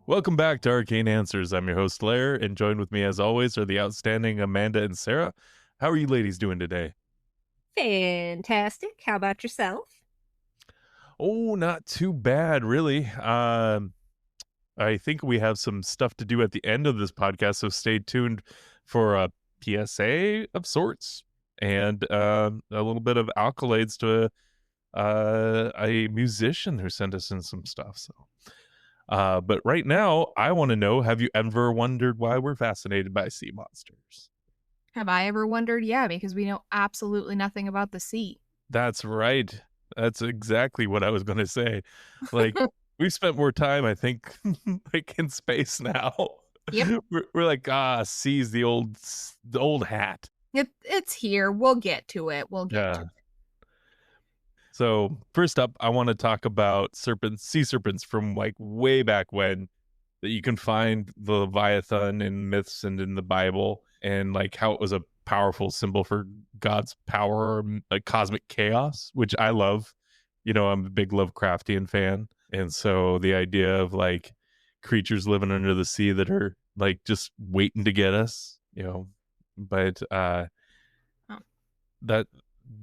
Welcome back to Arcane Answers. I'm your host, Lare, and joined with me, as always, are the outstanding Amanda and Sarah. How are you ladies doing today? Fantastic. How about yourself? Oh, not too bad, really. I think we have some stuff to do at the end of this podcast, so stay tuned for a PSA of sorts and a little bit of accolades to a musician who sent us in some stuff. But right now, I want to know, have you ever wondered why we're fascinated by sea monsters? Have I ever wondered? Yeah, because we know absolutely nothing about the sea. That's right. That's exactly what I was going to say. Like, we've spent more time, I think, like in space now. Yep. We're like, sea's the old hat. It's here. We'll get to it. We'll get to Yeah. it. So first up, I want to talk about sea serpents from like way back when, that you can find the Leviathan in myths and in the Bible, and like how it was a powerful symbol for God's power, like cosmic chaos, which I love. You know, I'm a big Lovecraftian fan. And so the idea of like creatures living under the sea that are like just waiting to get us, but Oh.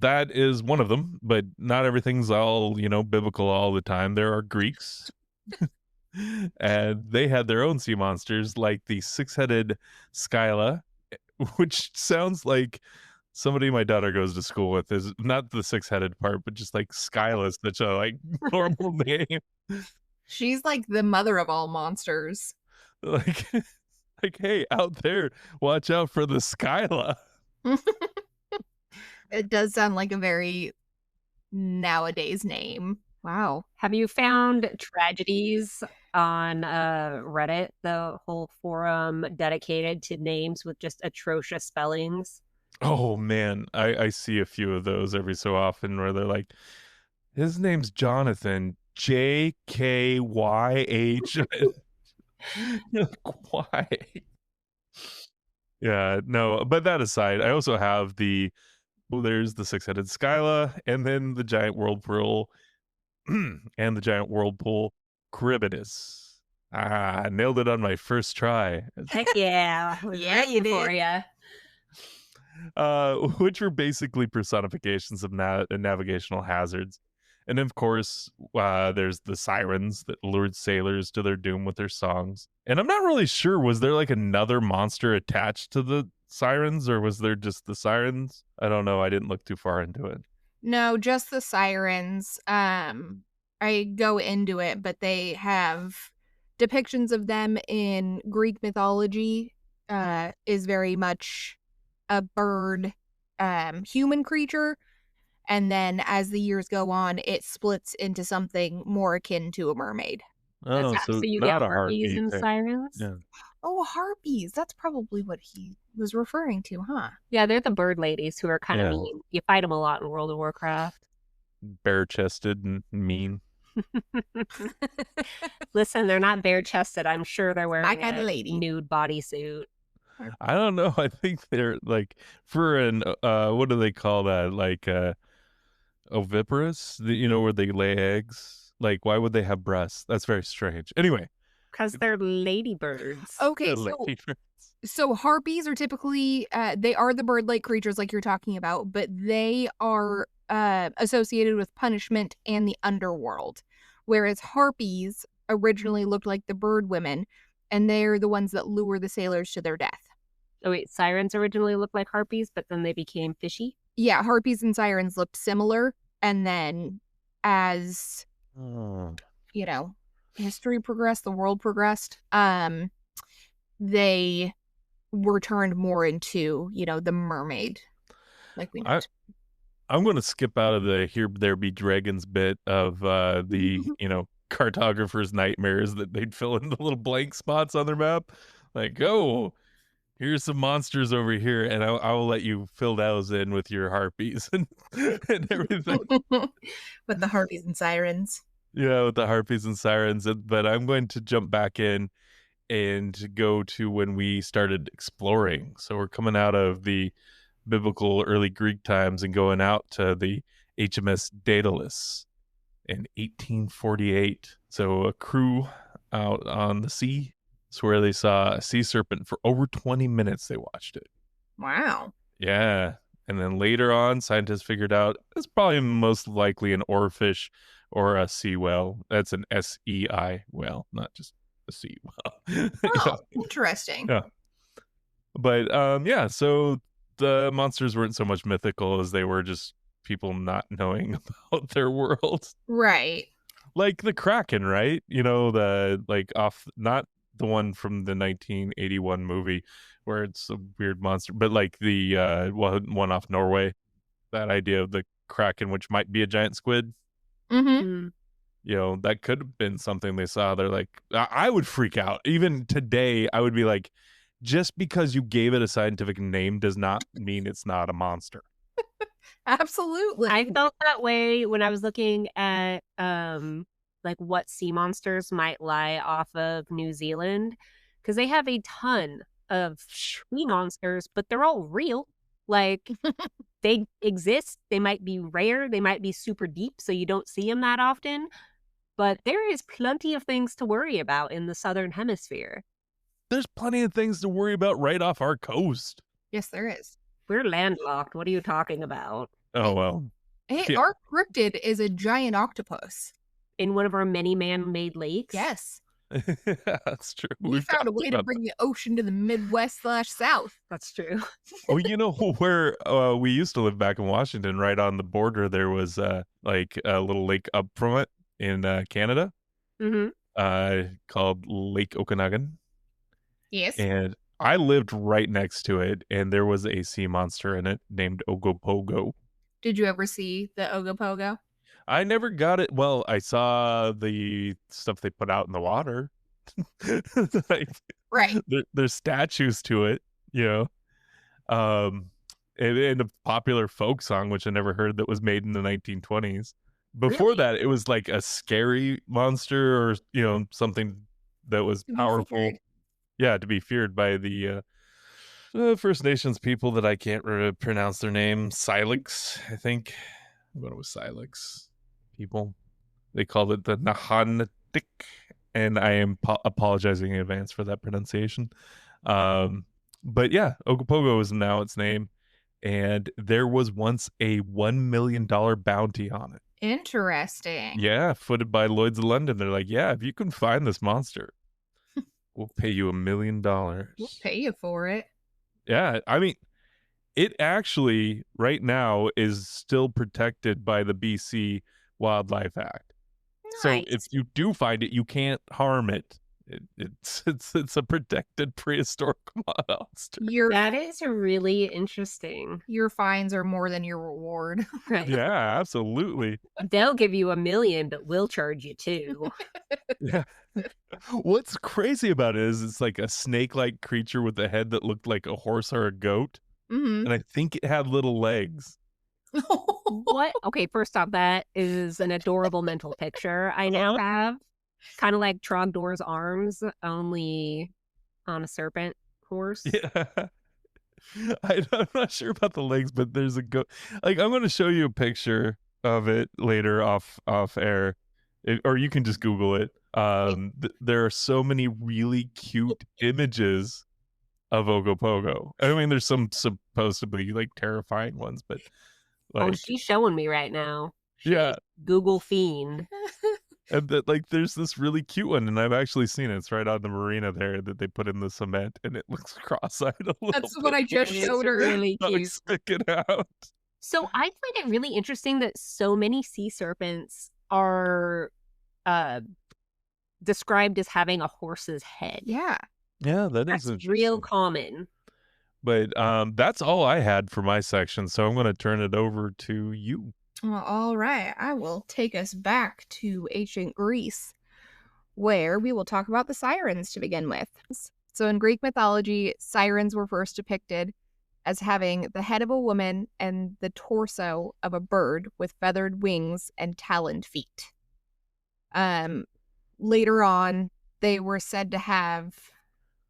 that is one of them, but not everything's all, biblical all the time. There are Greeks and they had their own sea monsters like the six-headed Scylla, which sounds like somebody my daughter goes to school with. Is not the six-headed part, but just like Scylla is such a like normal name. She's like the mother of all monsters. Like like, hey, out there, watch out for the Scylla. It does sound like a very nowadays name. Wow. Have you found tragedies on Reddit, the whole forum dedicated to names with just atrocious spellings? Oh man, I see a few of those every so often where they're like, his name's Jonathan, JKYH. You're like, why? Yeah, no, but that aside, I also have there's the six-headed Scylla, and then the giant whirlpool, and the giant whirlpool, Charybdis. Nailed it on my first try. Heck yeah. Yeah, you did. For ya. Which were basically personifications of navigational hazards. And of course, there's the sirens that lured sailors to their doom with their songs. And I'm not really sure, was there like another monster attached to the sirens, or was there just the sirens? I don't know. I didn't look too far into it. No, just the sirens. I go into it, but they have depictions of them in Greek mythology. Is very much a bird, human creature. And then as the years go on, it splits into something more akin to a mermaid. Oh, So so you not get a harpies heartbeat and thing. sirens? Yeah. Oh, harpies. That's probably what he was referring to, huh? Yeah, they're the bird ladies who are kind of Yeah. mean. You fight them a lot in World of Warcraft. Bare-chested and mean. Listen, they're not bare-chested. I'm sure they're wearing My kind a of lady. nude bodysuit. I don't know. I think they're like, for an what do they call that? Like oviparous, where they lay eggs. Like, why would they have breasts? That's very strange. Anyway, Because they're ladybirds. Okay, later. so harpies are typically they are the bird-like creatures like you're talking about, but they are associated with punishment and the underworld, whereas harpies originally looked like the bird women, and they're the ones that lure the sailors to their death. Oh wait, sirens originally looked like harpies, but then they became fishy? Yeah, harpies and sirens looked similar, and then as Oh. history progressed, the world progressed, they were turned more into, the mermaid, like we know. I'm going to skip out of the "Here There Be Dragons" bit of the cartographer's nightmares that they'd fill in the little blank spots on their map. Like, oh, here's some monsters over here, and I will let you fill those in with your harpies and everything. With the harpies and sirens. Yeah, with the harpies and sirens. But I'm going to jump back in and go to when we started exploring. So we're coming out of the biblical early Greek times and going out to the HMS Daedalus in 1848. So a crew out on the sea. It's where they saw a sea serpent for over 20 minutes. They watched it. Wow. Yeah. And then later on, scientists figured out it's probably most likely an oarfish or a sea whale. That's an SEI whale, not just a sea whale. Oh, interesting. Yeah. But yeah, so the monsters weren't so much mythical as they were just people not knowing about their world. Right. Like the Kraken, right? You know, the like off not the one from the 1981 movie where it's a weird monster, but like the one off Norway. That idea of the Kraken, which might be a giant squid. Mm-hmm. You know, that could have been something they saw. They're like, I would freak out. Even today, I would be like, just because you gave it a scientific name does not mean it's not a monster. Absolutely. I felt that way when I was looking at like what sea monsters might lie off of New Zealand, because they have a ton of sea monsters, but they're all real. Like they exist. They might be rare. They might be super deep, so you don't see them that often. But there is plenty of things to worry about in the Southern Hemisphere. There's plenty of things to worry about right off our coast. Yes, there is. We're landlocked. What are you talking about? Oh, well. Hey, Yeah. our cryptid is a giant octopus. In one of our many man-made lakes? Yes. That's true. We We've found a talked way to about bring the ocean to the Midwest/South. That's true. Oh, you know where we used to live back in Washington, right on the border, there was like a little lake up from it in Canada called Lake Okanagan. Yes. And I lived right next to it, and there was a sea monster in it named Ogopogo. Did you ever see the Ogopogo? I never got it. Well, I saw the stuff they put out in the water. Like, Right. there's statues to it, you know. And a popular folk song, which I never heard, that was made in the 1920s. Before Really? that, it was like a scary monster, or you know, something that was To be powerful. feared. Yeah, to be feared by the First Nations people that I can't pronounce their name. Silex, I think. I'm going with Silex people. They called it the Nahanik, and I am apologizing in advance for that pronunciation. But yeah, Ogopogo is now its name, and there was once a $1 million bounty on it. Interesting. Yeah, footed by Lloyd's of London. They're like, yeah, if you can find this monster, we'll pay you $1 million. We'll pay you for it. Yeah, I mean, it actually right now is still protected by the BC Wildlife Act. So Nice. if you do find it, you can't harm it. It's a protected prehistoric monster. That is really interesting. Your fines are more than your reward. Right. Yeah, absolutely. They'll give you $1 million, but we'll charge you too. Yeah. What's crazy about it is it's like a snake-like creature with a head that looked like a horse or a goat, Mm-hmm. and I think it had little legs. What? Okay, first off, that is an adorable mental picture I now have. Kind of like Trogdor's arms, only on a serpent horse. Yeah. I'm not sure about the legs, but there's a goat. Like, I'm going to show you a picture of it later off air, or you can just Google it. There are so many really cute images of Ogopogo. I mean, there's some supposed to be like terrifying ones, but Oh, like, she's showing me right now. yeah, Google Fiend. and that like there's this really cute one, and I've actually seen it. It's right on the marina there that they put in the cement, and it looks cross-eyed a little. That's what I just It is showed her. really Like, cute. sticking out. So I find it really interesting that so many sea serpents are described as having a horse's head. Yeah. Yeah, that That's is real interesting. common. But that's all I had for my section, so I'm going to turn it over to you. Well, all right. I will take us back to ancient Greece, where we will talk about the sirens to begin with. So in Greek mythology, sirens were first depicted as having the head of a woman and the torso of a bird with feathered wings and taloned feet. Later on, they were said to have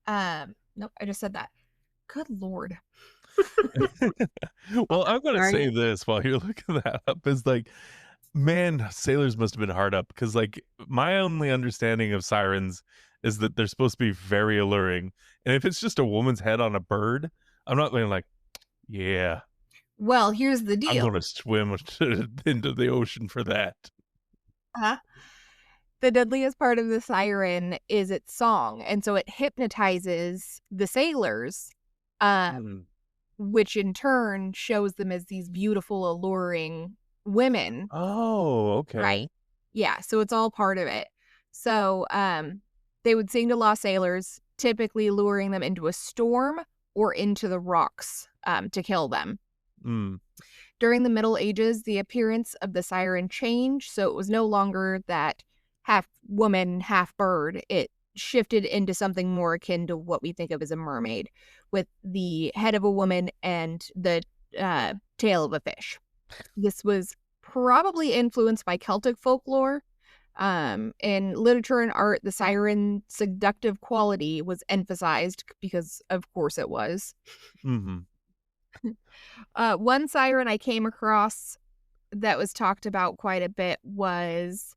nope, I just said that. Good Lord. Well, I'm going to Sorry. say this while you're looking that up is like, Man, sailors must have been hard up because, like, my only understanding of sirens is that they're supposed to be very alluring. And if it's just a woman's head on a bird, I'm not being like, yeah, Well, here's the I'm deal. going to swim into the ocean for that. Uh, the deadliest part of the siren is its song, and so it hypnotizes the sailors, Mm. which in turn shows them as these beautiful, alluring women. Oh, okay. Right. Yeah, so it's all part of it. So, they would sing to lost sailors, typically luring them into a storm or into the rocks, to kill them. Mm. During the Middle Ages, the appearance of the siren changed, so it was no longer that half woman, half bird. It shifted into something more akin to what we think of as a mermaid, with the head of a woman and the tail of a fish. This was probably influenced by Celtic folklore. In literature and art, the siren's seductive quality was emphasized because, of course, it was. Hmm. One siren I came across that was talked about quite a bit was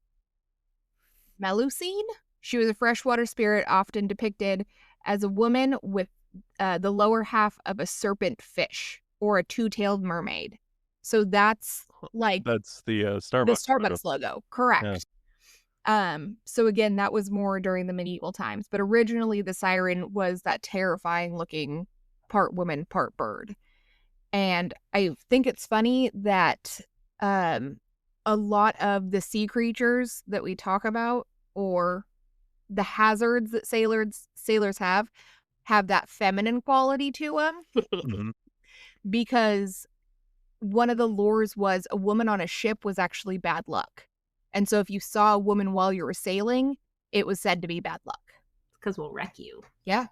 Melusine. She was a freshwater spirit, often depicted as a woman with the lower half of a serpent fish or a two-tailed mermaid. So that's like That's the the Starbucks logo. Starbucks logo. Correct. So again, that was more during the medieval times, but originally the siren was that terrifying looking part woman, part bird. And I think it's funny that a lot of the sea creatures that we talk about, or the hazards that sailors have that feminine quality to them, Mhm. because one of the lures was a woman on a ship was actually bad luck. And so if you saw a woman while you were sailing, it was said to be bad luck. Because we'll wreck you. Yeah.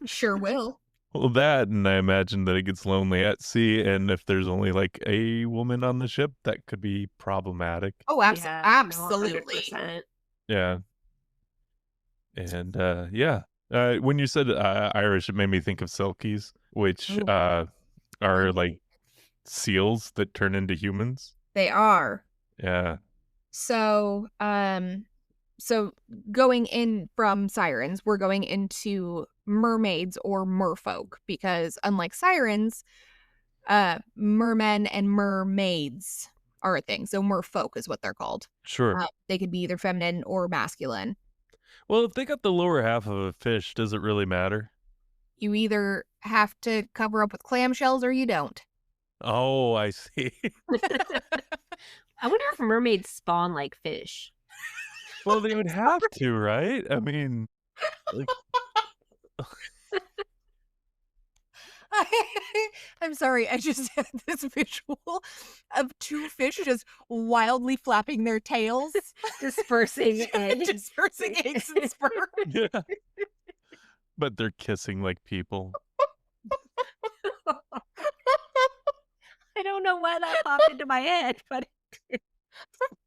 Sure will. Well, that, and I imagine that it gets lonely at sea, and if there's only like a woman on the ship, that could be problematic. Oh, Yeah, no, absolutely. 100%. Yeah. And when you said Irish, it made me think of silkies, which Oh. are like seals that turn into humans. They are. Yeah. So, so going in from sirens, we're going into mermaids or merfolk, because unlike sirens, mermen and mermaids are a thing. So merfolk is what they're called. Sure. They could be either feminine or masculine. Well, if they got the lower half of a fish, does it really matter? You either have to cover up with clamshells or you don't. Oh, I see. I wonder if mermaids spawn like fish. Well, they would have to, right? I mean, like, I'm sorry, I just had this visual of two fish just wildly flapping their tails, Dispersing eggs. dispersing eggs and sperm. yeah. But they're kissing like people. I don't know why that popped into my head, but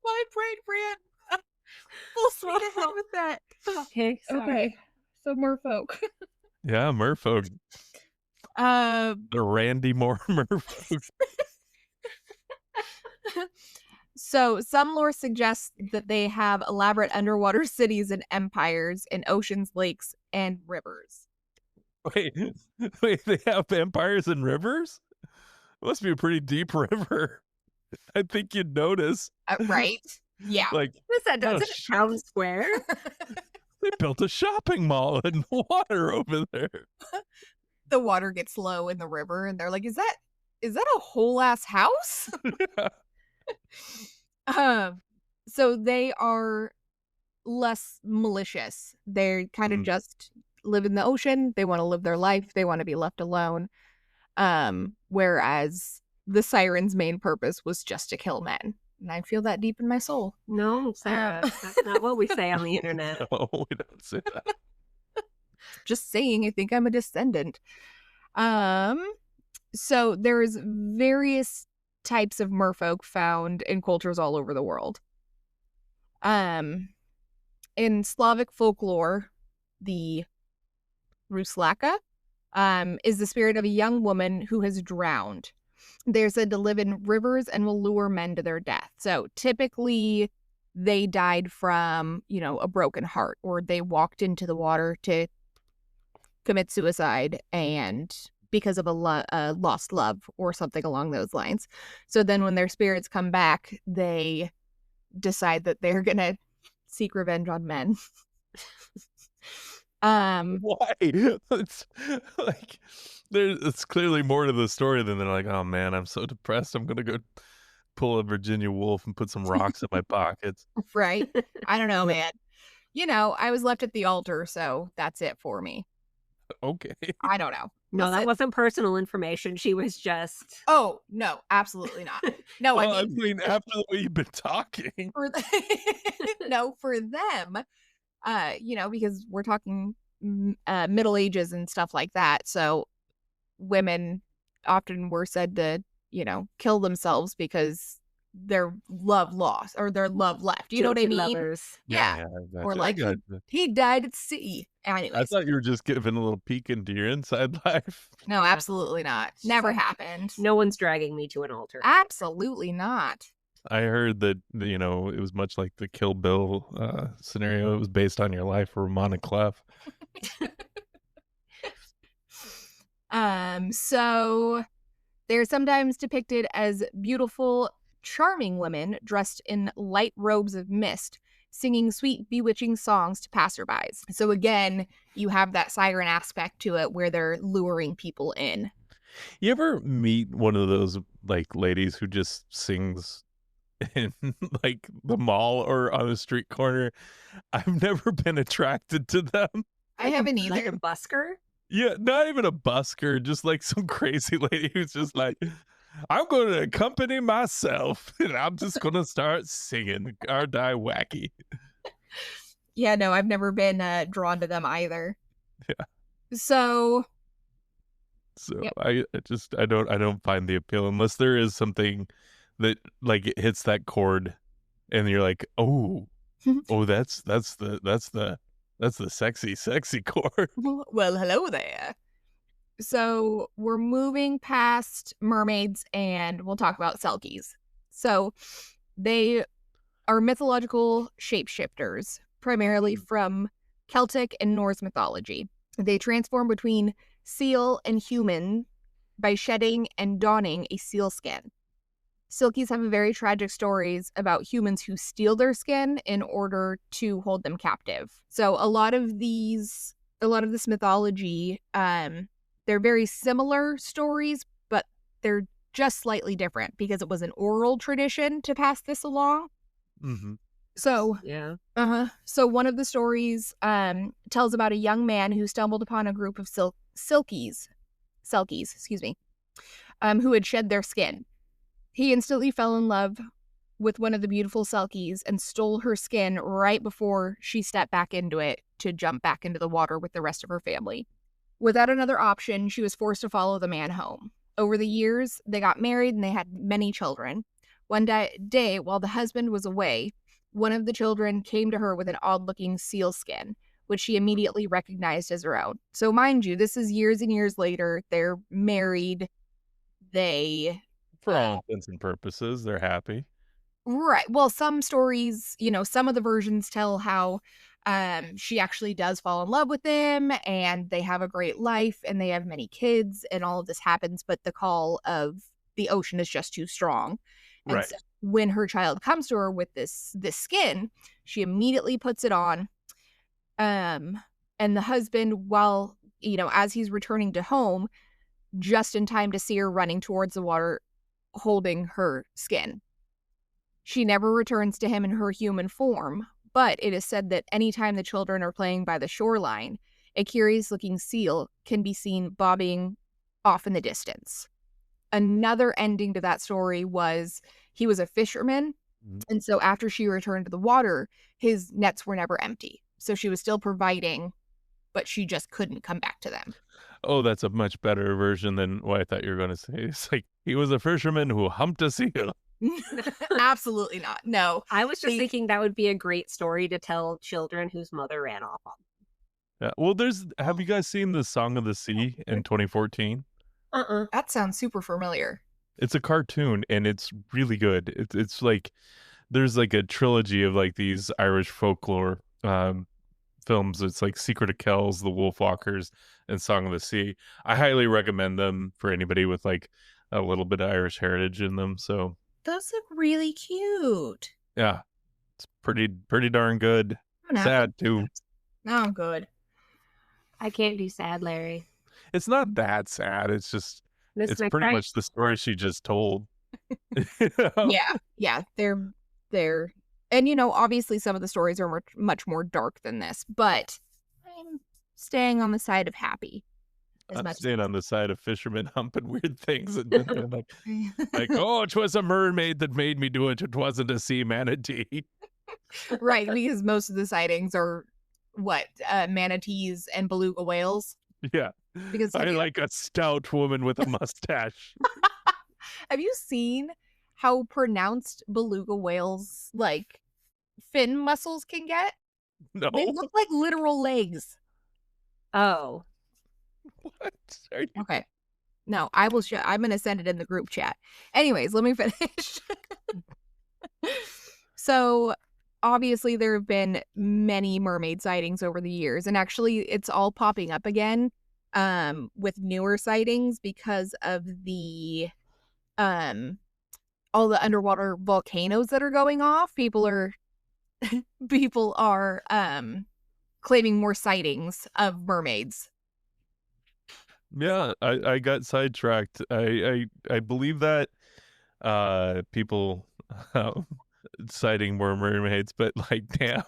My brain ran full speed ahead with that. okay. Sorry. Okay, so merfolk. Yeah, merfolk. The Randy Moore merfolk. So some lore suggests that they have elaborate underwater cities and empires in oceans, lakes, and rivers. Wait, they have empires and rivers? Must be a pretty deep river. I think you'd notice. Right? Yeah. Like, What's that? Oh, Does it town square? they built a shopping mall in the water over there. The water gets low in the river, and they're like, "Is that a whole ass house?" So they are less malicious. They kind of just live in the ocean. They want to live their life. They want to be left alone. Whereas the siren's main purpose was just to kill men. And I feel that deep in my soul. No, Sarah. That's not what we say on the internet. No, we don't say that. Just saying, I think I'm a descendant. So there's various types of merfolk found in cultures all over the world. In Slavic folklore, the Ruslaka is the spirit of a young woman who has drowned. They're said to live in rivers and will lure men to their death. So typically they died from, a broken heart, or they walked into the water to commit suicide and because of a lost love or something along those lines. So then when their spirits come back, they decide that they're going to seek revenge on men. Why? It's like it's clearly more to the story than they're like, oh man, I'm so depressed. I'm gonna go pull a Virginia Wolf and put some rocks in my pockets. Right? I don't know, man. I was left at the altar, so that's it for me. Okay. I don't know. No, that wasn't personal information. She was just. Oh, no, absolutely not. No, well, I mean, after the way you've been talking. No, for them, because we're talking Middle Ages and stuff like that. So women often were said to, kill themselves because their love lost or their love left. You know what I mean? Lovers. Yeah. Or like he died at sea. Anyways. I thought you were just giving a little peek into your inside life. No, absolutely not. Never happened. No one's dragging me to an altar. Absolutely not. I heard that, it was much like the Kill Bill scenario. It was based on your life for Ramona Clef. So they're sometimes depicted as beautiful, charming women dressed in light robes of mist, singing sweet, bewitching songs to passerbys. So again, you have that siren aspect to it where they're luring people in. You ever meet one of those like ladies who just sings in like the mall or on a street corner? I've never been attracted to them. I haven't either. Like a busker? Yeah, not even a busker, just like some crazy lady who's just like, I'm going to accompany myself and I'm just going to start singing or die wacky. Yeah, no, I've never been drawn to them either. Yeah. So yep. I don't find the appeal unless there is something that like it hits that chord and you're like, oh, that's the sexy chord. Well, hello there. So we're moving past mermaids and we'll talk about selkies. So they are mythological shapeshifters, primarily from Celtic and Norse mythology. They transform between seal and human by shedding and donning a seal skin. Silkies have very tragic stories about humans who steal their skin in order to hold them captive. So a lot of this mythology, they're very similar stories, but they're just slightly different because it was an oral tradition to pass this along. Mm-hmm. So yeah. So one of the stories tells about a young man who stumbled upon a group of selkies, who had shed their skin. He instantly fell in love with one of the beautiful selkies and stole her skin right before she stepped back into it to jump back into the water with the rest of her family. Without another option, she was forced to follow the man home. Over the years, they got married and they had many children. One day, while the husband was away, one of the children came to her with an odd-looking seal skin, which she immediately recognized as her own. So mind you, this is years and years later. They're married. For all intents and purposes, they're happy. Right. Well, some stories, some of the versions tell how she actually does fall in love with him and they have a great life and they have many kids and all of this happens, but the call of the ocean is just too strong. And right. So when her child comes to her with this skin, she immediately puts it on. And the husband, while, as he's returning to home, just in time to see her running towards the water, holding her skin. She never returns to him in her human form, but it is said that anytime the children are playing by the shoreline, a curious-looking seal can be seen bobbing off in the distance. Another ending to that story was he was a fisherman, and so after she returned to the water, his nets were never empty. So she was still providing, but she just couldn't come back to them. Oh, that's a much better version than what I thought you were going to say. It's like, he was a fisherman who humped a seal. Absolutely not. No. I was just thinking that would be a great story to tell children whose mother ran off on. Yeah. Well, have you guys seen the Song of the Sea in 2014? That sounds super familiar. It's a cartoon and it's really good. It's like there's like a trilogy of like these Irish folklore films. It's like Secret of Kells, The Wolfwalkers, and Song of the Sea. I highly recommend them for anybody with like a little bit of Irish heritage in them. So Those look really cute. yeah, it's pretty darn good. I'm gonna have to Sad too. No, I'm good. I can't do sad, Larry. It's not that sad. It's just This it's my pretty cry. much the story she just told. You know? Yeah, they're and obviously some of the stories are much more dark than this, but I'm staying on the side of happy as I'm much staying on the side of fishermen humping weird things and then like, oh, it was a mermaid that made me do it. It wasn't a sea manatee. right, because most of the sightings are manatees and beluga whales. Yeah. Because I like a stout woman with a mustache. have you seen how pronounced beluga whales like fin muscles can get? No. They look like literal legs. Oh, What? Are you... Okay. No, I will show. I'm going to send it in the group chat. Anyways, let me finish. So, obviously, there have been many mermaid sightings over the years, and actually, it's all popping up again with newer sightings because of the all the underwater volcanoes that are going off. People are claiming more sightings of mermaids. Yeah, I got sidetracked. I believe that people citing more mermaids, but like damn,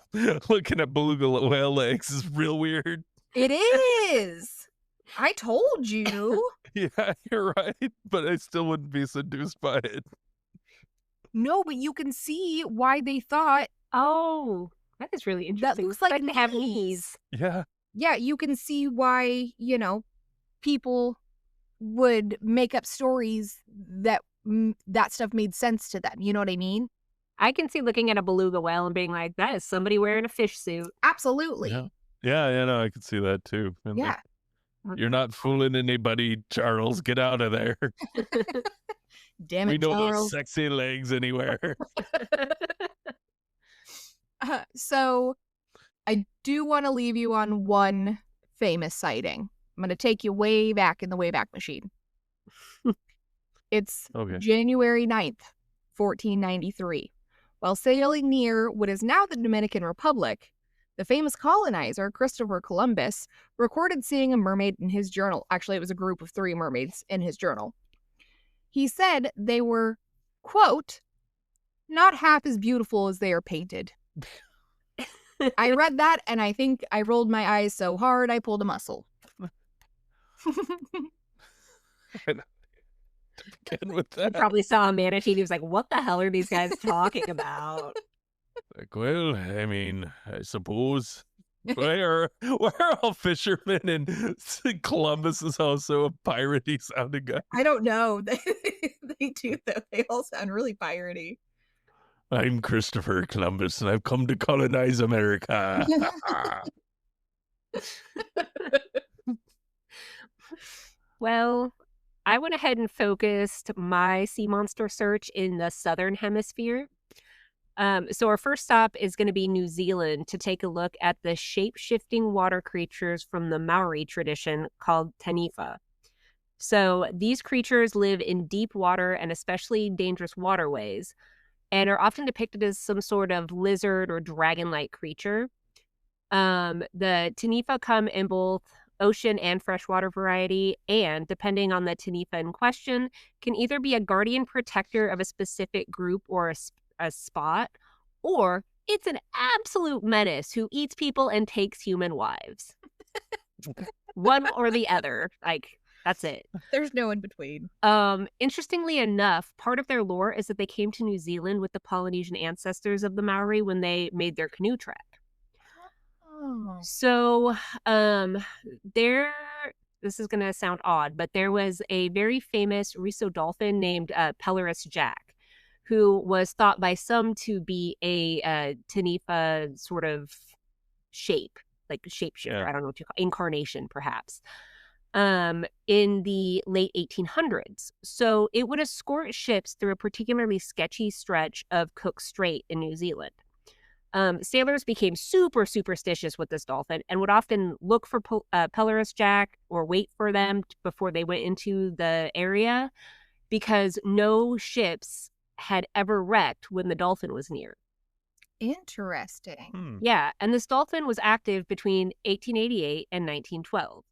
looking at beluga whale legs is real weird. It is. I told you. Yeah, you're right, but I still wouldn't be seduced by it. No, but you can see why they thought oh, that is really interesting. looks like they have knees. knees. Yeah. Yeah, you can see why, people would make up stories that that stuff made sense to them. You know what I mean? I can see looking at a beluga whale and being like, that is somebody wearing a fish suit. Absolutely. Yeah, no, I could see that too. And Yeah. like, you're not fooling anybody, Charles. Get out of there. Damn it, We know those Charles. sexy legs anywhere. So I do want to leave you on one famous sighting. I'm going to take you way back in the Wayback Machine. It's Okay. January 9th, 1493. While sailing near what is now the Dominican Republic, the famous colonizer, Christopher Columbus, recorded seeing a mermaid in his journal. Actually, it was a group of 3 mermaids in his journal. He said they were, quote, not half as beautiful as they are painted. I read that and I think I rolled my eyes so hard I pulled a muscle. Again with that. Probably saw a manatee and he was like, what the hell are these guys talking about? Like, well, I mean, I suppose where all fishermen and Columbus is also a piratey sounding guy. I don't know. They do though. They all sound really piratey. I'm Christopher Columbus and I've come to colonize America. Well, I went ahead and focused my sea monster search in the southern hemisphere. So our first stop is going to be New Zealand to take a look at the shape-shifting water creatures from the Maori tradition called Taniwha. So these creatures live in deep water and especially dangerous waterways and are often depicted as some sort of lizard or dragon-like creature. The Taniwha come in both ocean and freshwater variety, and depending on the Taniwha in question, can either be a guardian protector of a specific group or a spot, or it's an absolute menace who eats people and takes human wives. One or the other. Like, that's it. There's no in between. Interestingly enough, part of their lore is that they came to New Zealand with the Polynesian ancestors of the Maori when they made their canoe trek. Oh. So, this is going to sound odd, but there was a very famous Riso dolphin named Pelorus Jack, who was thought by some to be a Taniwha sort of shape, like shapeshifter. Yeah. I don't know what you call incarnation, perhaps. in the late 1800s. So it would escort ships through a particularly sketchy stretch of Cook Strait in New Zealand. Sailors became super superstitious with this dolphin and would often look for Pelorus Jack or wait for them before they went into the area because no ships had ever wrecked when the dolphin was near. Interesting. Yeah, and this dolphin was active between 1888 and 1912.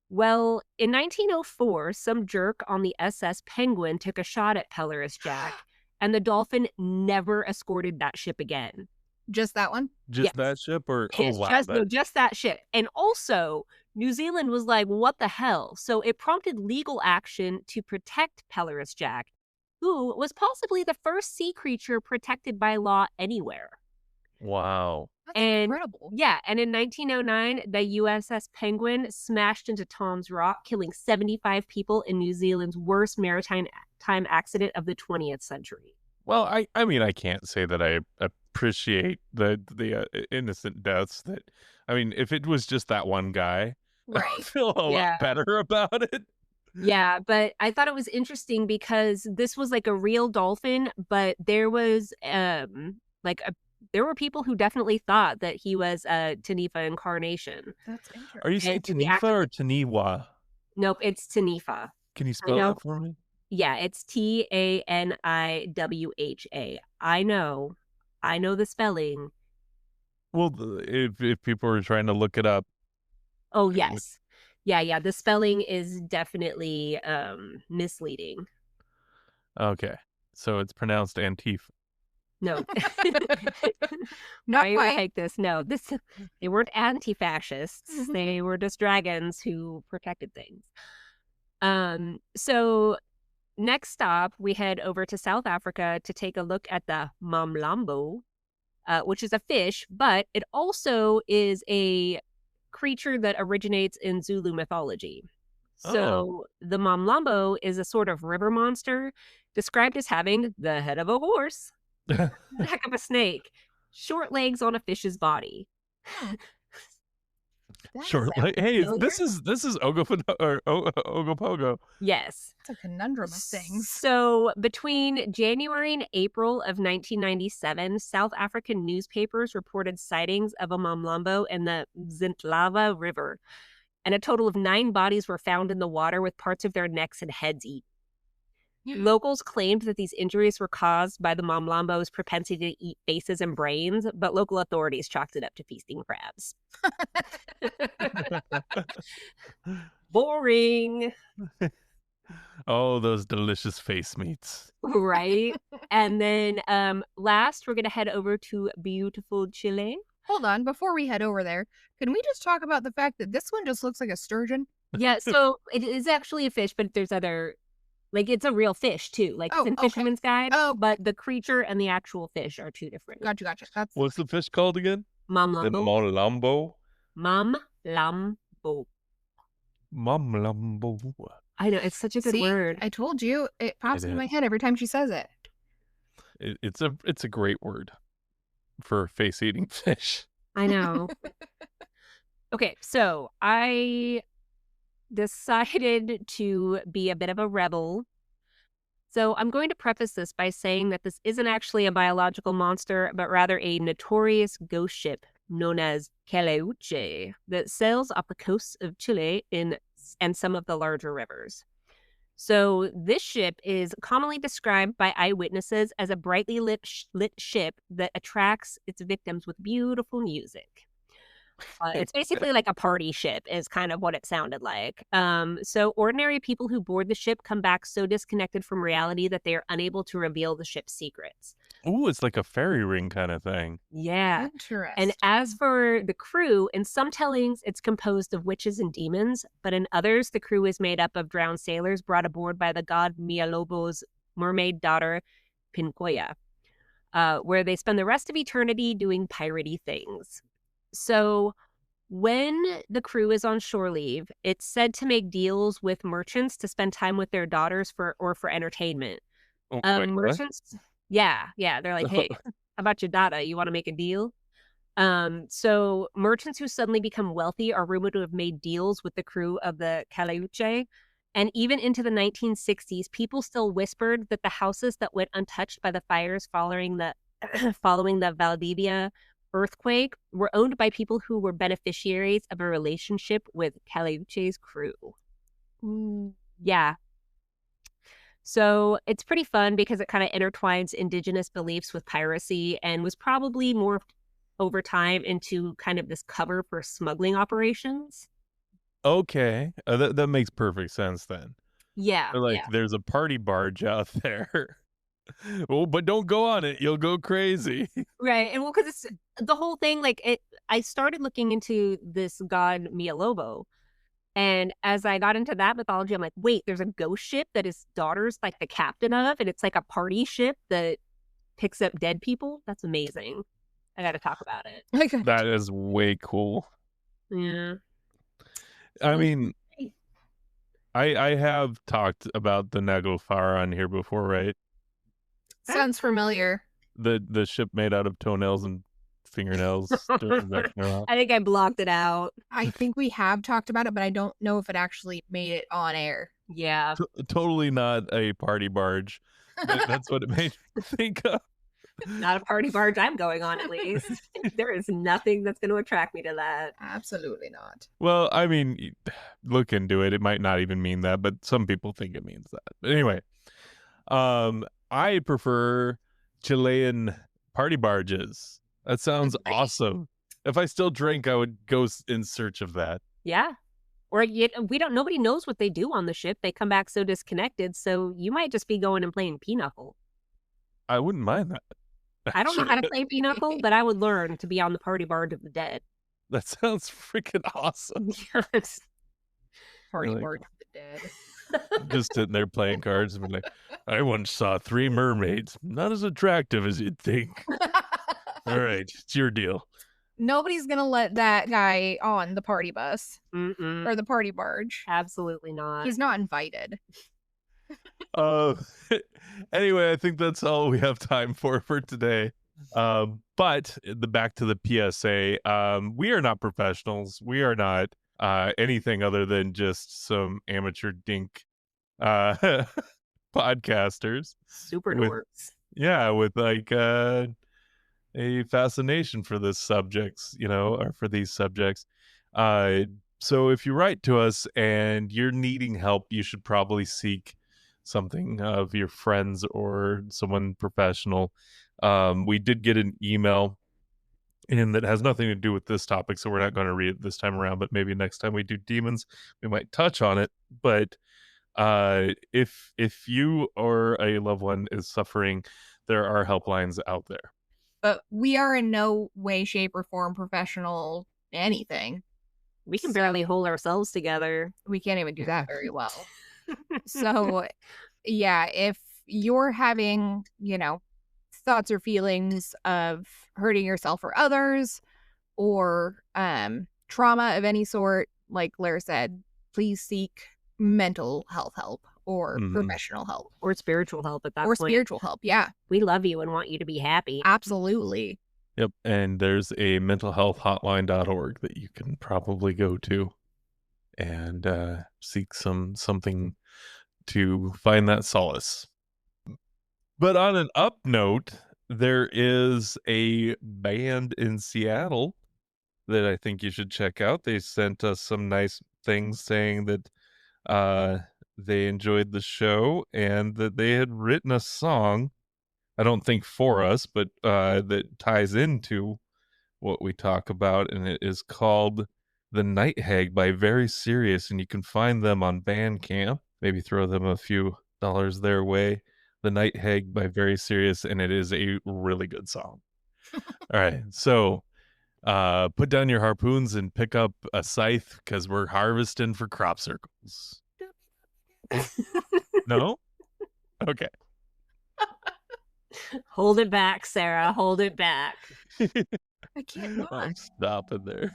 Well, in 1904, some jerk on the SS Penguin took a shot at Pelorus Jack, and the dolphin never escorted that ship again. Just that one? Just Yes. that ship, or oh It's wow, just that ship. And also, New Zealand was like, what the hell? So it prompted legal action to protect Pelorus Jack, who was possibly the first sea creature protected by law anywhere. wow. That's And incredible. yeah, and in 1909, the USS Penguin smashed into Tom's Rock, killing 75 people in New Zealand's worst maritime accident of the 20th century. Well, I mean, I can't say that I appreciate the innocent deaths. That I mean, if it was just that one guy, I Right. feel a Yeah. lot better about it. Yeah, but I thought it was interesting because this was like a real dolphin, but there was there were people who definitely thought that he was a Tanifa incarnation. That's interesting. Are you saying And to be Tanifa or Taniwa? Nope, it's Tanifa. Can you spell know. that for me? Yeah, it's Taniwha. I know the spelling. Well, if people are trying to look it up, Oh yes. Yeah, the spelling is definitely misleading. okay, so it's pronounced Antifa. No. Not I quite. like this. No, they weren't anti-fascists. They were just dragons who protected things. So next stop, we head over to South Africa to take a look at the mamlambo, which is a fish, but it also is a creature that originates in Zulu mythology. So the mamlambo is a sort of river monster described as having the head of a horse, the neck of a snake, short legs on a fish's body. Sure. Hey, this is Ogopogo. Yes. It's a conundrum of things. So between January and April of 1997, South African newspapers reported sightings of a mamlambo in the Zintlava River, and a total of 9 bodies were found in the water with parts of their necks and heads eaten. Locals claimed that these injuries were caused by the mamlambo's propensity to eat faces and brains, but local authorities chalked it up to feasting crabs. Boring. Oh, those delicious face meats. Right? And then last, we're going to head over to beautiful Chile. Hold on, before we head over there, can we just talk about the fact that this one just looks like a sturgeon? Yeah, so it is actually a fish, but there's other... Like, it's a real fish, too. Like, it's in okay. Fisherman's Guide. Oh. But the creature and the actual fish are 2 different. Gotcha. That's What's the fish called again? The Mamlambo. Mamlambo. Mamlambo. Mamlambo. I know, it's such a good See, word. I told you, it pops It into my is. head every time she says it. It's a great word for face-eating fish. I know. Okay, so I decided to be a bit of a rebel. So I'm going to preface this by saying that this isn't actually a biological monster, but rather a notorious ghost ship known as Caleuche that sails off the coasts of Chile and some of the larger rivers. So this ship is commonly described by eyewitnesses as a brightly lit ship that attracts its victims with beautiful music. It's basically like a party ship is kind of what it sounded like. So ordinary people who board the ship come back so disconnected from reality that they are unable to reveal the ship's secrets. Ooh, it's like a fairy ring kind of thing. Yeah. Interesting. And as for the crew, in some tellings, it's composed of witches and demons, but in others, the crew is made up of drowned sailors brought aboard by the god Mialobo's mermaid daughter, Pincoya, where they spend the rest of eternity doing piratey things. So when the crew is on shore leave, it's said to make deals with merchants to spend time with their daughters for entertainment. Oh, wait, what? Merchants, yeah, they're like, hey, how about your daughter? You want to make a deal? So merchants who suddenly become wealthy are rumored to have made deals with the crew of the Caleuche. And even into the 1960s, people still whispered that the houses that went untouched by the fires following the following the Valdivia earthquake were owned by people who were beneficiaries of a relationship with Caleuche's crew. Yeah. So it's pretty fun because it kind of intertwines indigenous beliefs with piracy and was probably morphed over time into kind of this cover for smuggling operations. Okay. That makes perfect sense then. Yeah. They're like, Yeah. there's a party barge out there. Oh, but don't go on it. You'll go crazy. Right. And well, because it's the whole thing, like I started looking into this god Mialobo. And as I got into that mythology, I'm like, wait, there's a ghost ship that his daughter's like the captain of, and it's like a party ship that picks up dead people. That's amazing. I got to talk about it. That is way cool. Yeah. I mean, I have talked about the Naglfar on here before, right? Sounds familiar. The ship made out of toenails and fingernails during Ragnarok. I think I blocked it out. I think we have talked about it, but I don't know if it actually made it on air. Yeah. Totally not a party barge. That's what it made me think of. Not a party barge I'm going on, at least. There is nothing that's going to attract me to that. Absolutely not. Well, I mean, look into it. It might not even mean that, but some people think it means that. But anyway, I prefer Chilean party barges. That sounds awesome. If I still drink, I would go in search of that. Yeah. Or nobody knows what they do on the ship. They come back so disconnected, so you might just be going and playing Pinochle. I wouldn't mind that. I don't know how to play Pinochle, but I would learn to be on the party barge of the dead. That sounds freaking awesome. Yes. Party Like, barge of the dead. Just sitting there playing cards and be like, I once saw 3 mermaids. Not as attractive as you'd think. All right, it's your deal. Nobody's going to let that guy on the party bus Mm-mm. or the party barge. Absolutely not. He's not invited. Anyway, I think that's all we have time for today. But back to the PSA. We are not professionals. We are not anything other than just some amateur dink podcasters. Super dorks. With like a fascination for this subjects, or for these subjects. So if you write to us and you're needing help, you should probably seek something of your friends or someone professional. We did get an email and that has nothing to do with this topic, so we're not going to read it this time around, but maybe next time we do demons, we might touch on it. But if you or a loved one is suffering, there are helplines out there. But we are in no way, shape, or form professional anything. We can barely hold ourselves together. We can't even do that very well. So, yeah, if you're having, thoughts or feelings of hurting yourself or others, or trauma of any sort, like Lare said, please seek mental health help or professional help. Or spiritual help at that point. Or point. spiritual help, yeah. We love you and want you to be happy. Absolutely. Yep, and there's a mentalhealthhotline.org that you can probably go to and seek something to find that solace. But on an up note, there is a band in Seattle that I think you should check out. They sent us some nice things saying that they enjoyed the show and that they had written a song, I don't think for us, but that ties into what we talk about, and it is called The Night Hag by Very Serious, and you can find them on Bandcamp. Maybe throw them a few dollars their way. The Night Hag by Very Serious, and it is a really good song. All right, so put down your harpoons and pick up a scythe because we're harvesting for crop circles. No? Okay. Hold it back, Sarah. Hold it back. I can't. I'm stopping there.